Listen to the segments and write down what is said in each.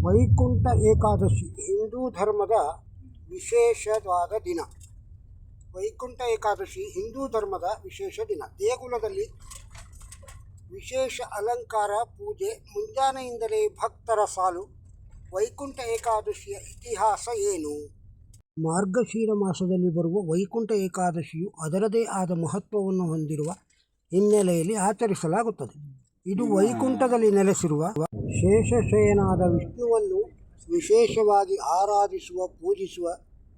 ವೈಕುಂಠ ಏಕಾದಶಿ ಹಿಂದೂ ಧರ್ಮದ ವಿಶೇಷವಾದ ದಿನ. ವೈಕುಂಠ ಏಕಾದಶಿ ಹಿಂದೂ ಧರ್ಮದ ವಿಶೇಷ ದಿನ. ದೇಗುಲದಲ್ಲಿ ವಿಶೇಷ ಅಲಂಕಾರ, ಪೂಜೆ, ಮುಂಜಾನೆಯಿಂದಲೇ ಭಕ್ತರ ಸಾಲು. ವೈಕುಂಠ ಏಕಾದಶಿಯ ಇತಿಹಾಸ ಏನು? ಮಾರ್ಗಶಿರ ಮಾಸದಲ್ಲಿ ಬರುವ ವೈಕುಂಠ ಏಕಾದಶಿಯು ಅದರದೇ ಆದ ಮಹತ್ವವನ್ನು ಹೊಂದಿರುವ ಹಿನ್ನೆಲೆಯಲ್ಲಿ ಆಚರಿಸಲಾಗುತ್ತದೆ. ಇದು ವೈಕುಂಠದಲ್ಲಿ ನೆಲೆಸಿರುವ ಶೇಷಶಯನಾದ ವಿಷ್ಣುವನ್ನು ವಿಶೇಷವಾಗಿ ಆರಾಧಿಸುವ, ಪೂಜಿಸುವ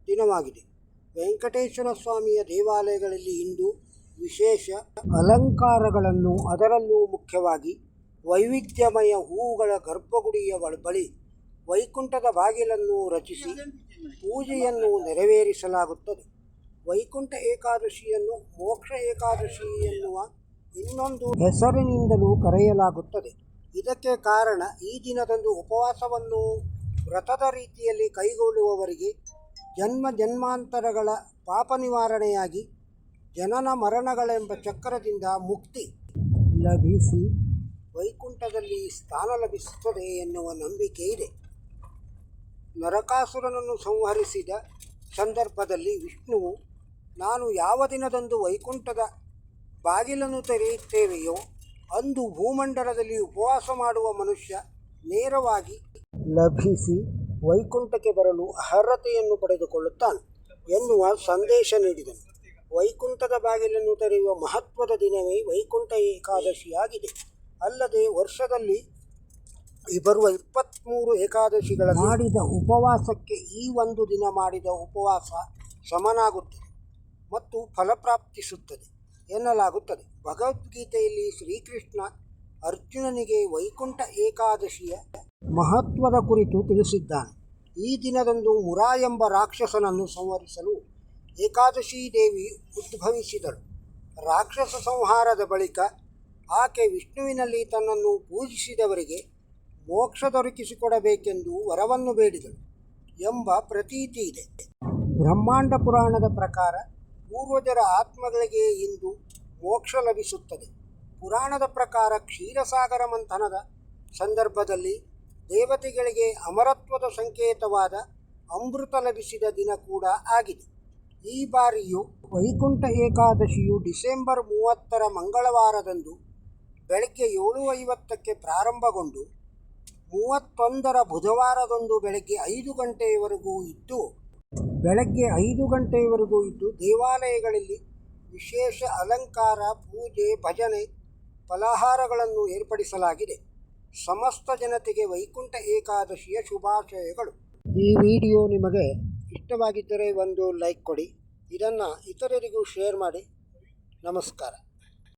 ದಿನವಾಗಿದೆ. ವೆಂಕಟೇಶ್ವರ ಸ್ವಾಮಿಯ ದೇವಾಲಯಗಳಲ್ಲಿ ಇಂದು ವಿಶೇಷ ಅಲಂಕಾರಗಳನ್ನು, ಅದರಲ್ಲೂ ಮುಖ್ಯವಾಗಿ ವೈವಿಧ್ಯಮಯ ಹೂವುಗಳ ಗರ್ಭಗುಡಿಯ ಬಳಿ ವೈಕುಂಠದ ಬಾಗಿಲನ್ನು ರಚಿಸಿ ಪೂಜೆಯನ್ನು ನೆರವೇರಿಸಲಾಗುತ್ತದೆ. ವೈಕುಂಠ ಏಕಾದಶಿಯನ್ನು ಮೋಕ್ಷ ಏಕಾದಶಿ ಎನ್ನುವ ಇನ್ನೊಂದು ಹೆಸರಿನಿಂದಲೂ ಕರೆಯಲಾಗುತ್ತದೆ. ಇದಕ್ಕೆ ಕಾರಣ, ಈ ದಿನದಂದು ಉಪವಾಸವನ್ನು ವ್ರತದ ರೀತಿಯಲ್ಲಿ ಕೈಗೊಳ್ಳುವವರಿಗೆ ಜನ್ಮ ಜನ್ಮಾಂತರಗಳ ಪಾಪ ನಿವಾರಣೆಯಾಗಿ ಜನನ ಮರಣಗಳೆಂಬ ಚಕ್ರದಿಂದ ಮುಕ್ತಿ ಲಭಿಸಿ ವೈಕುಂಠದಲ್ಲಿ ಸ್ಥಾನ ಲಭಿಸುತ್ತದೆ ಎನ್ನುವ ನಂಬಿಕೆ ಇದೆ. ನರಕಾಸುರನನ್ನು ಸಂಹರಿಸಿದ ಸಂದರ್ಭದಲ್ಲಿ ವಿಷ್ಣುವು, ನಾನು ಯಾವ ದಿನದಂದು ವೈಕುಂಠದ ಬಾಗಿಲನ್ನು ತೆರೆಯುತ್ತೇವೆಯೋ ಅಂದು ಭೂಮಂಡಲದಲ್ಲಿ ಉಪವಾಸ ಮಾಡುವ ಮನುಷ್ಯ ನೇರವಾಗಿ ಲಭಿಸಿ ವೈಕುಂಠಕ್ಕೆ ಬರಲು ಅರ್ಹತೆಯನ್ನು ಪಡೆದುಕೊಳ್ಳುತ್ತಾನೆ ಎನ್ನುವ ಸಂದೇಶ ನೀಡಿದನು. ವೈಕುಂಠದ ಬಾಗಿಲನ್ನು ತೆರೆಯುವ ಮಹತ್ವದ ದಿನವೇ ವೈಕುಂಠ ಏಕಾದಶಿಯಾಗಿದೆ. ಅಲ್ಲದೆ ವರ್ಷದಲ್ಲಿ ಬರುವ 23 ಏಕಾದಶಿಗಳ ಮಾಡಿದ ಉಪವಾಸಕ್ಕೆ ಈ ಒಂದು ದಿನ ಮಾಡಿದ ಉಪವಾಸ ಸಮನಾಗುತ್ತದೆ ಮತ್ತು ಫಲಪ್ರಾಪ್ತಿಸುತ್ತದೆ ಎನ್ನಲಾಗುತ್ತದೆ. ಭಗವದ್ಗೀತೆಯಲ್ಲಿ ಶ್ರೀಕೃಷ್ಣ ಅರ್ಜುನನಿಗೆ ವೈಕುಂಠ ಏಕಾದಶಿಯ ಮಹತ್ವದ ಕುರಿತು ತಿಳಿಸಿದ್ದಾನೆ. ಈ ದಿನದಂದು ಮುರಾ ಎಂಬ ರಾಕ್ಷಸನನ್ನು ಸಂಹರಿಸಲು ಏಕಾದಶಿ ದೇವಿ ಉದ್ಭವಿಸಿದಳು. ರಾಕ್ಷಸ ಸಂಹಾರದ ಬಳಿಕ ಆಕೆ ವಿಷ್ಣುವಿನಲ್ಲಿ ತನ್ನನ್ನು ಪೂಜಿಸಿದವರಿಗೆ ಮೋಕ್ಷ ದೊರಕಿಸಿಕೊಡಬೇಕೆಂದು ವರವನ್ನು ಬೇಡಿದಳು ಎಂಬ ಪ್ರತೀತಿ ಇದೆ. ಬ್ರಹ್ಮಾಂಡ ಪುರಾಣದ ಪ್ರಕಾರ ಪೂರ್ವಜರ ಆತ್ಮಗಳಿಗೆ ಇಂದು ಮೋಕ್ಷ ಲಭಿಸುತ್ತದೆ. ಪುರಾಣದ ಪ್ರಕಾರ ಕ್ಷೀರಸಾಗರ ಮಂಥನದ ಸಂದರ್ಭದಲ್ಲಿ ದೇವತೆಗಳಿಗೆ ಅಮರತ್ವದ ಸಂಕೇತವಾದ ಅಮೃತ ಲಭಿಸಿದ ದಿನ ಕೂಡ ಆಗಿದೆ. ಈ ಬಾರಿಯೂ ವೈಕುಂಠ ಏಕಾದಶಿಯು ಡಿಸೆಂಬರ್ 30ರ ಮಂಗಳವಾರದಂದು ಬೆಳಗ್ಗೆ 7:50ಕ್ಕೆ ಪ್ರಾರಂಭಗೊಂಡು 31ರ ಬುಧವಾರದಂದು ಬೆಳಗ್ಗೆ 5 ಗಂಟೆಯವರೆಗೂ ಇದ್ದು ದೇವಾಲಯಗಳಲ್ಲಿ ವಿಶೇಷ ಅಲಂಕಾರ, ಪೂಜೆ, ಭಜನೆ, ಫಲಾಹಾರಗಳನ್ನು ಏರ್ಪಡಿಸಲಾಗಿದೆ. ಸಮಸ್ತ ಜನತೆಗೆ ವೈಕುಂಠ ಏಕಾದಶಿಯ ಶುಭಾಶಯಗಳು. ಈ ವಿಡಿಯೋ ನಿಮಗೆ ಇಷ್ಟವಾಗಿದ್ದರೆ ಒಂದು ಲೈಕ್ ಕೊಡಿ. ಇದನ್ನು ಇತರರಿಗೂ ಶೇರ್ ಮಾಡಿ. ನಮಸ್ಕಾರ.